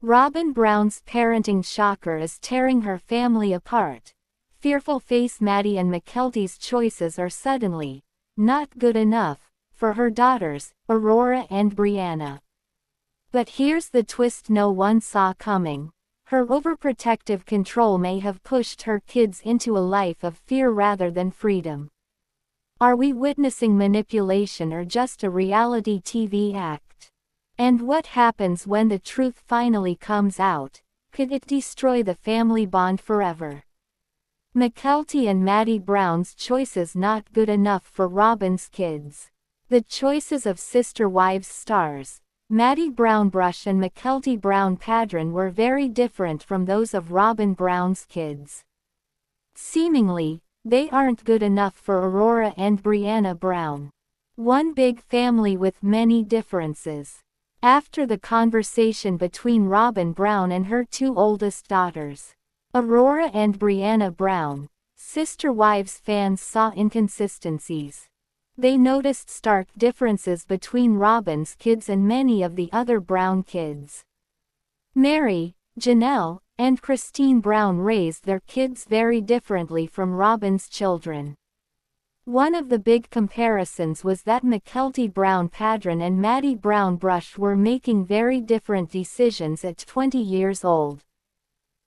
Robyn Brown's parenting shocker is tearing her family apart. Fearful face Maddie and Mykelti's choices are suddenly not good enough for her daughters, Aurora and Breanna. But here's the twist no one saw coming. Her overprotective control may have pushed her kids into a life of fear rather than freedom. Are we witnessing manipulation or just a reality TV act? And what happens when the truth finally comes out? Could it destroy the family bond forever? Mykelti and Maddie Brown's choices not good enough for Robyn's kids. The choices of sister wives stars, Maddie Brown Brush and Mykelti Brown Padron, were very different from those of Robyn Brown's kids. Seemingly, they aren't good enough for Aurora and Breanna Brown. One big family with many differences. After the conversation between Robyn Brown and her two oldest daughters, Aurora and Breanna Brown, sister wives, fans saw inconsistencies. They noticed stark differences between Robyn's kids and many of the other Brown kids. Meri, Janelle, and Christine Brown raised their kids very differently from Robyn's children. One of the big comparisons was that Mykelti Brown Padron and Maddie Brown Brush were making very different decisions at 20 years old.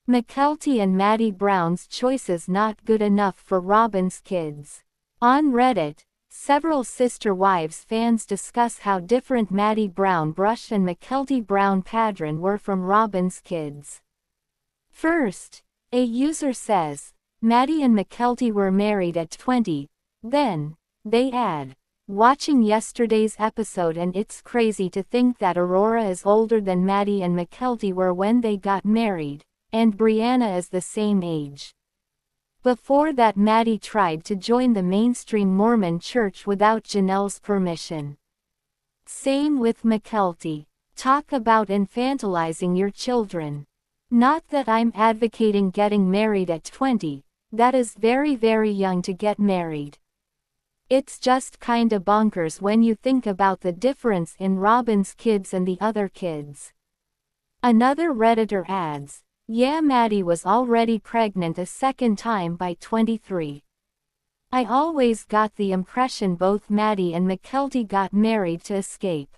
Mykelti and Maddie Brown's choices not good enough for Robyn's kids. On Reddit, several sister wives fans discuss how different Maddie Brown Brush and Mykelti Brown Padron were from Robyn's kids. First, a user says, Maddie and Mykelti were married at 20. Then, they add, watching yesterday's episode and it's crazy to think that Aurora is older than Maddie and Mykelti were when they got married, and Breanna is the same age. Before that, Maddie tried to join the mainstream Mormon church without Janelle's permission. Same with Mykelti. Talk about infantilizing your children. Not that I'm advocating getting married at 20, that is very young to get married. It's just kinda bonkers when you think about the difference in Robyn's kids and the other kids. Another Redditor adds, yeah, Maddie was already pregnant a second time by 23. I always got the impression both Maddie and Mykelti got married to escape.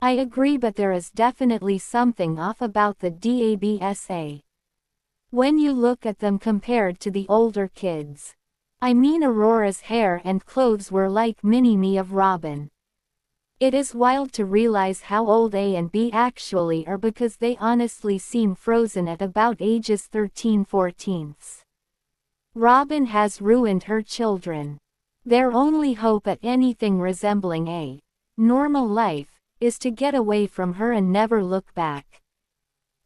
I agree, but there is definitely something off about the DABSA. When you look at them compared to the older kids. I mean, Aurora's hair and clothes were like mini-me of Robyn. It is wild to realize how old A and B actually are, because they honestly seem frozen at about ages 13-14. Robyn has ruined her children. Their only hope at anything resembling a normal life is to get away from her and never look back.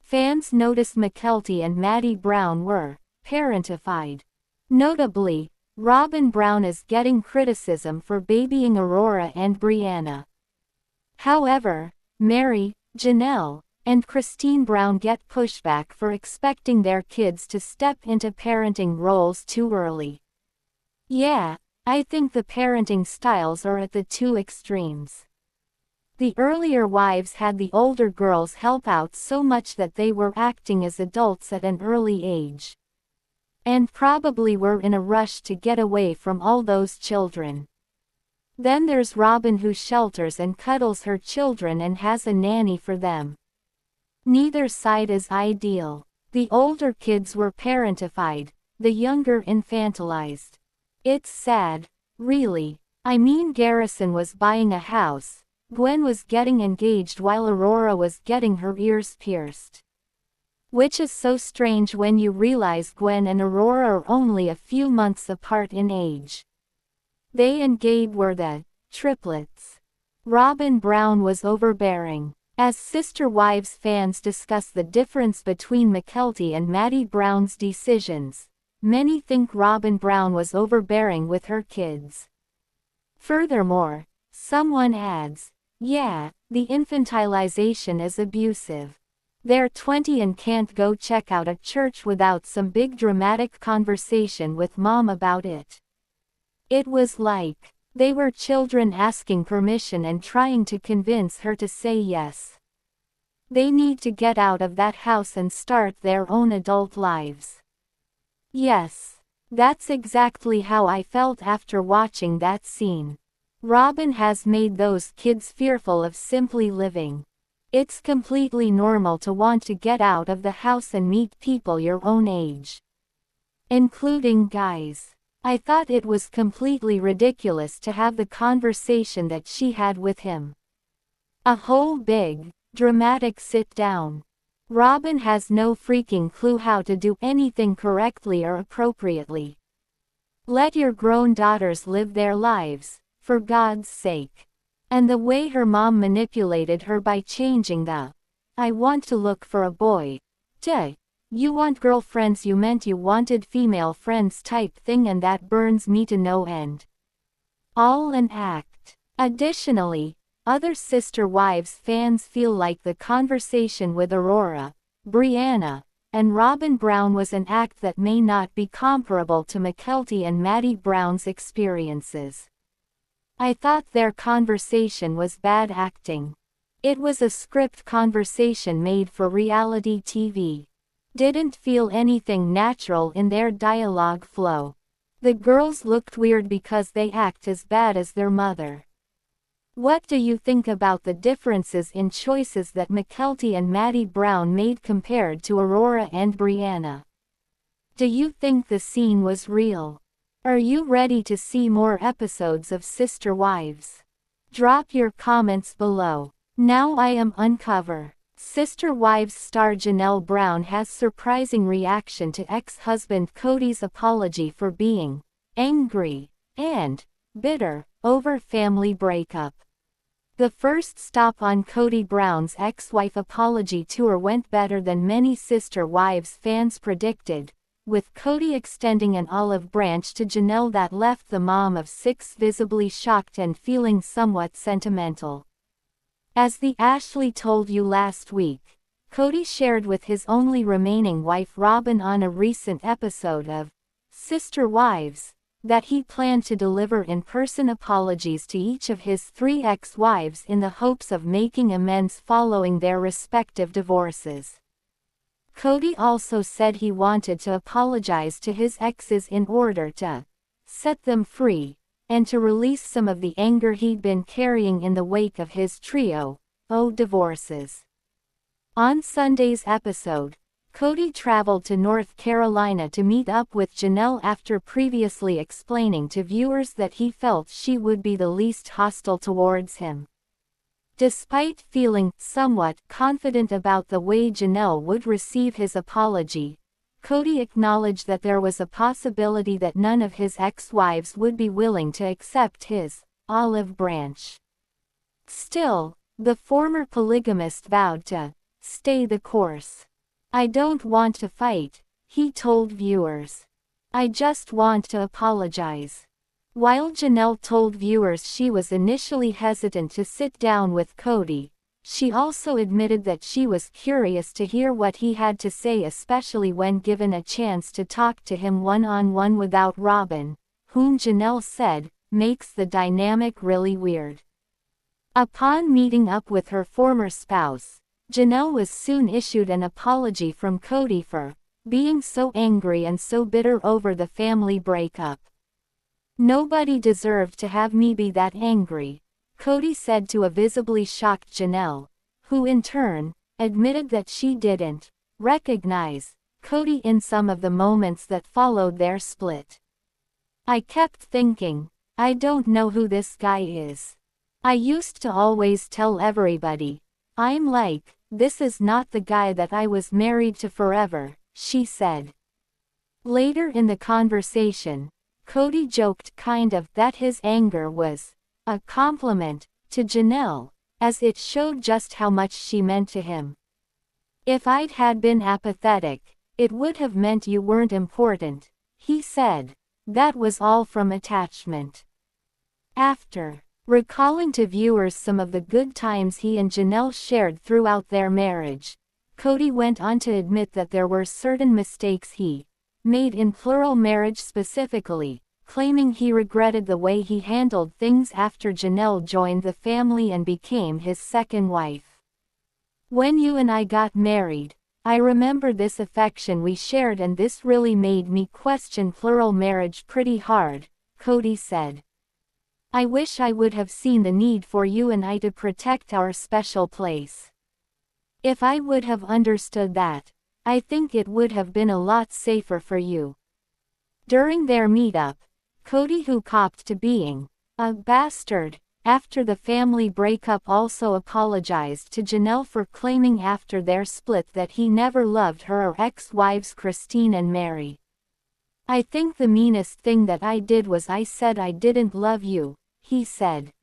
Fans noticed Mykelti and Maddie Brown were parentified. Notably, Robyn Brown is getting criticism for babying Aurora and Breanna. However, Meri, Janelle, and Christine Brown get pushback for expecting their kids to step into parenting roles too early. Yeah, I think the parenting styles are at the two extremes. The earlier wives had the older girls help out so much that they were acting as adults at an early age. And probably were in a rush to get away from all those children. Then there's Robyn, who shelters and cuddles her children and has a nanny for them. Neither side is ideal. The older kids were parentified, the younger infantilized. It's sad, really. I mean, Garrison was buying a house, Gwen was getting engaged while Aurora was getting her ears pierced. Which is so strange when you realize Gwen and Aurora are only a few months apart in age. They and Gabe were the triplets. Robyn Brown was overbearing. As sister wives fans discuss the difference between Mykelti and Maddie Brown's decisions, many think Robyn Brown was overbearing with her kids. Furthermore, someone adds, yeah, the infantilization is abusive. They're 20 and can't go check out a church without some big dramatic conversation with mom about it. It was like they were children asking permission and trying to convince her to say yes. They need to get out of that house and start their own adult lives. Yes, that's exactly how I felt after watching that scene. Robyn has made those kids fearful of simply living. It's completely normal to want to get out of the house and meet people your own age. Including guys. I thought it was completely ridiculous to have the conversation that she had with him. A whole big, dramatic sit-down. Robyn has no freaking clue how to do anything correctly or appropriately. Let your grown daughters live their lives, for God's sake. And the way her mom manipulated her by changing the "I want to look for a boy" to "You want girlfriends, you meant you wanted female friends" type thing, and that burns me to no end. All an act. Additionally, other Sister Wives fans feel like the conversation with Aurora, Breanna, and Robyn Brown was an act that may not be comparable to Mykelti and Maddie Brown's experiences. I thought their conversation was bad acting. It was a script conversation made for reality TV. Didn't feel anything natural in their dialogue flow. The girls looked weird because they act as bad as their mother. What do you think about the differences in choices that Mykelti and Maddie Brown made compared to Aurora and Breanna? Do you think the scene was real? Are you ready to see more episodes of Sister Wives? Drop your comments below. Now I am Uncover. Sister Wives star Janelle Brown has surprising reaction to ex-husband Cody's apology for being angry and bitter over family breakup. The first stop on Cody Brown's ex-wife apology tour went better than many Sister Wives fans predicted, with Cody extending an olive branch to Janelle that left the mom of 6 visibly shocked and feeling somewhat sentimental. As the Ashley told you last week, Cody shared with his only remaining wife Robyn on a recent episode of Sister Wives that he planned to deliver in-person apologies to each of his 3 ex-wives in the hopes of making amends following their respective divorces. Cody also said he wanted to apologize to his exes in order to set them free, and to release some of the anger he'd been carrying in the wake of his trio of divorces. On Sunday's episode, Cody traveled to North Carolina to meet up with Janelle after previously explaining to viewers that he felt she would be the least hostile towards him. Despite feeling somewhat confident about the way Janelle would receive his apology, Cody acknowledged that there was a possibility that none of his ex-wives would be willing to accept his olive branch. Still, the former polygamist vowed to stay the course. "I don't want to fight," he told viewers. "I just want to apologize." While Janelle told viewers she was initially hesitant to sit down with Cody, she also admitted that she was curious to hear what he had to say, especially when given a chance to talk to him one-on-one without Robyn, whom Janelle said makes the dynamic really weird. Upon meeting up with her former spouse, Janelle was soon issued an apology from Cody for being so angry and so bitter over the family breakup. "Nobody deserved to have me be that angry," Cody said to a visibly shocked Janelle, who in turn admitted that she didn't recognize Cody in some of the moments that followed their split. "I kept thinking, I don't know who this guy is. I used to always tell everybody, I'm like, this is not the guy that I was married to forever," she said. Later in the conversation, Cody joked kind of that his anger was a compliment to Janelle, as it showed just how much she meant to him. "If I'd had been apathetic, it would have meant you weren't important," he said. "That was all from attachment." After recalling to viewers some of the good times he and Janelle shared throughout their marriage, Cody went on to admit that there were certain mistakes he made in plural marriage specifically, claiming he regretted the way he handled things after Janelle joined the family and became his second wife. When you and I got married, I remember this affection we shared, and this really made me question plural marriage pretty hard," Cody said. "I wish I would have seen the need for you and I to protect our special place. If I would have understood that, I think it would have been a lot safer for you." During their meetup, Cody, who copped to being a bastard after the family breakup, also apologized to Janelle for claiming after their split that he never loved her or ex-wives Christine and Meri. "I think the meanest thing that I did was I said I didn't love you," he said.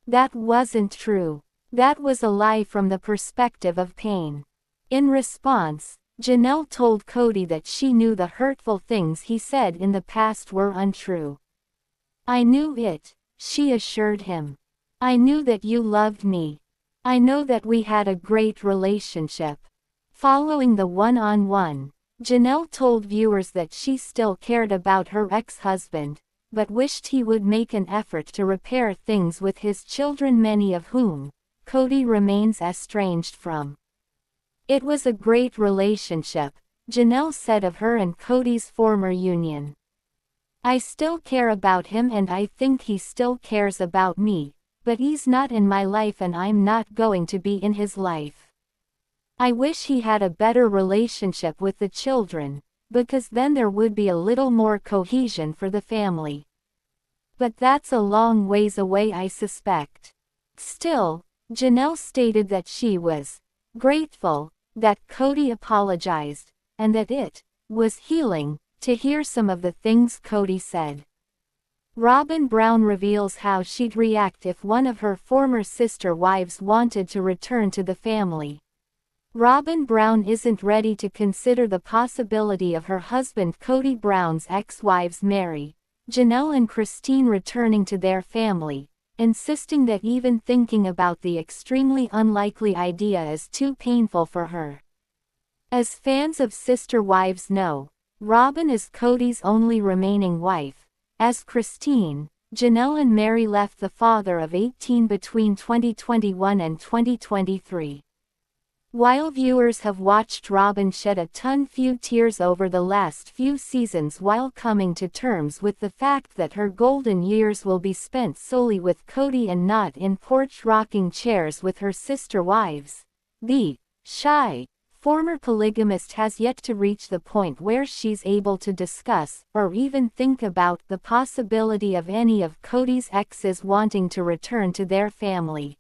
"That wasn't true. That was a lie from the perspective of pain." In response, Janelle told Cody that she knew the hurtful things he said in the past were untrue. "I knew it," she assured him. "I knew that you loved me. I know that we had a great relationship." Following the one-on-one, Janelle told viewers that she still cared about her ex-husband, but wished he would make an effort to repair things with his children, many of whom Cody remains estranged from. "It was a great relationship," Janelle said of her and Cody's former union. "I still care about him and I think he still cares about me, but he's not in my life and I'm not going to be in his life. I wish he had a better relationship with the children, because then there would be a little more cohesion for the family. But that's a long ways away, I suspect." Still, Janelle stated that she was grateful that Cody apologized, and that it was healing to hear some of the things Cody said. Robyn Brown reveals how she'd react if one of her former sister wives wanted to return to the family. Robyn Brown isn't ready to consider the possibility of her husband Cody Brown's ex-wives Meri, Janelle and Christine returning to their family, insisting that even thinking about the extremely unlikely idea is too painful for her. As fans of Sister Wives know, Robyn is Cody's only remaining wife, as Christine, Janelle and Meri left the father of 18 between 2021 and 2023. While viewers have watched Robyn shed a few tears over the last few seasons while coming to terms with the fact that her golden years will be spent solely with Cody and not in porch rocking chairs with her sister wives, the shy former polygamist has yet to reach the point where she's able to discuss, or even think about, the possibility of any of Cody's exes wanting to return to their family.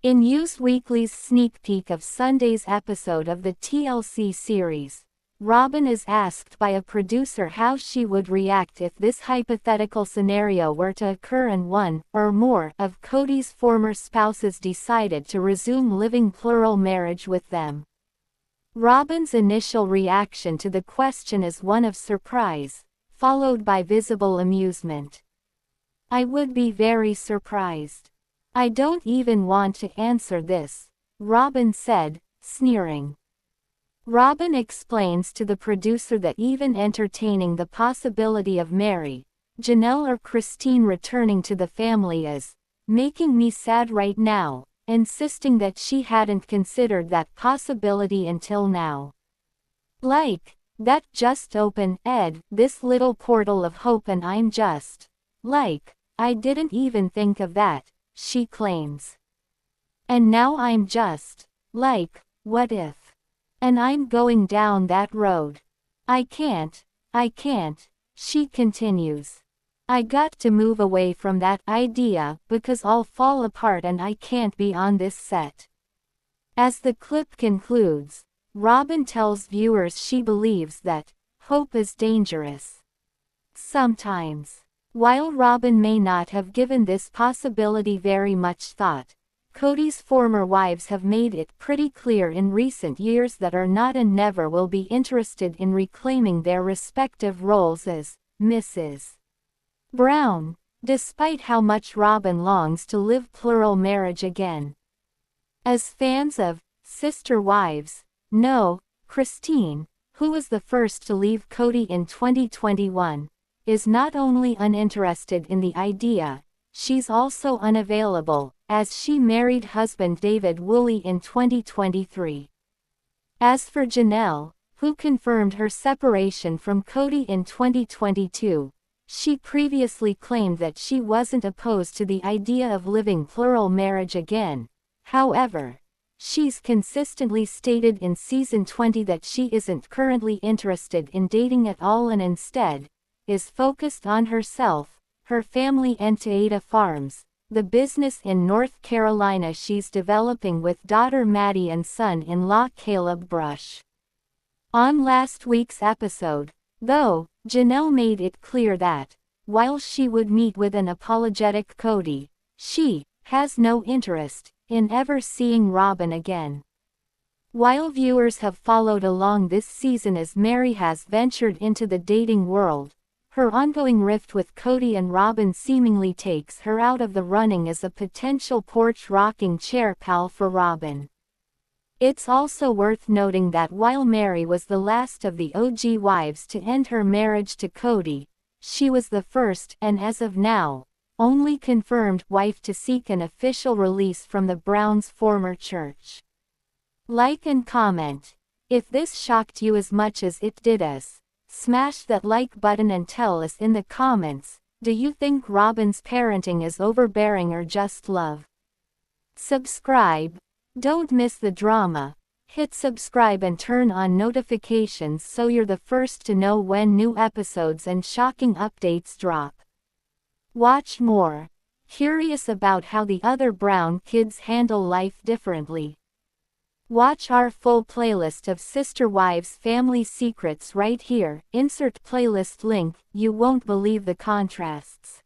In Used Weekly's sneak peek of Sunday's episode of the TLC series, Robyn is asked by a producer how she would react if this hypothetical scenario were to occur and one, or more, of Cody's former spouses decided to resume living plural marriage with them. Robyn's initial reaction to the question is one of surprise, followed by visible amusement. "I would be very surprised. I don't even want to answer this," Robyn said, sneering. Robyn explains to the producer that even entertaining the possibility of Meri, Janelle or Christine returning to the family is making me sad right now, insisting that she hadn't considered that possibility until now. "Like, that just opened, this little portal of hope, and I'm just like, I didn't even think of that," she claims. "And now I'm just like, what if? And I'm going down that road. I can't," she continues. "I got to move away from that idea because I'll fall apart and I can't be on this set." As the clip concludes, Robyn tells viewers she believes that hope is dangerous. Sometimes. While Robyn may not have given this possibility very much thought, Cody's former wives have made it pretty clear in recent years that are not and never will be interested in reclaiming their respective roles as Mrs. Brown, despite how much Robyn longs to live plural marriage again. As fans of Sister Wives know, Christine, who was the first to leave Cody in 2021, is not only uninterested in the idea, she's also unavailable, as she married husband David Woolley in 2023. As for Janelle, who confirmed her separation from Cody in 2022, she previously claimed that she wasn't opposed to the idea of living plural marriage again. However, she's consistently stated in season 20 that she isn't currently interested in dating at all and instead is focused on herself, her family and Taeta Farms, the business in North Carolina she's developing with daughter Maddie and son-in-law Caleb Brush. On last week's episode, though, Janelle made it clear that, while she would meet with an apologetic Cody, she has no interest in ever seeing Robyn again. While viewers have followed along this season as Meri has ventured into the dating world, her ongoing rift with Cody and Robyn seemingly takes her out of the running as a potential porch rocking chair pal for Robyn. It's also worth noting that while Meri was the last of the OG wives to end her marriage to Cody, she was the first, and as of now, only confirmed wife to seek an official release from the Browns' former church. Like and comment. If this shocked you as much as it did us, smash that like button and tell us in the comments, do you think Robyn's parenting is overbearing or just love? Subscribe. Don't miss the drama. Hit subscribe and turn on notifications so you're the first to know when new episodes and shocking updates drop. Watch more. Curious about how the other Brown kids handle life differently? Watch our full playlist of Sister Wives family secrets right here. Insert playlist link. You won't believe the contrasts.